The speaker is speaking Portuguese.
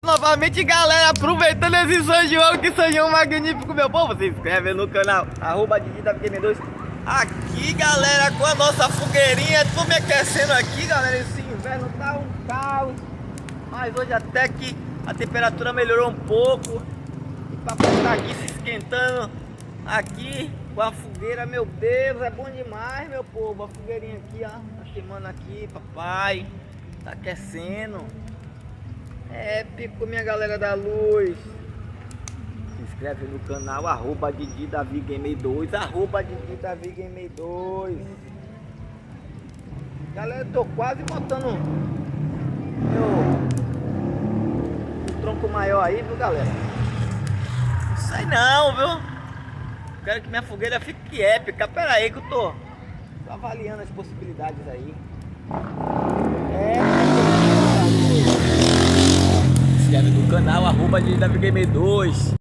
Novamente, galera, aproveitando esse São João, que São João magnífico, meu povo, se inscreve no canal @DidiDavidGame2. Aqui, galera, com a nossa fogueirinha, tô me aquecendo aqui, galera. Esse inverno tá um caos, mas hoje até que a temperatura melhorou um pouco. E papai tá aqui se esquentando aqui com a fogueira, meu Deus, é bom demais, meu povo. A fogueirinha aqui, ó, tá queimando aqui, papai tá aquecendo. É épico, minha galera da luz. Se inscreve no canal @DidiDavidGame2, @DidiDavidGame2. Galera, eu tô quase botando o tronco maior aí, viu, galera? Não sei não, viu? Quero que minha fogueira fique épica. Pera aí que eu tô avaliando as possibilidades aí. Se inscreve no canal @DidiDavidGame2.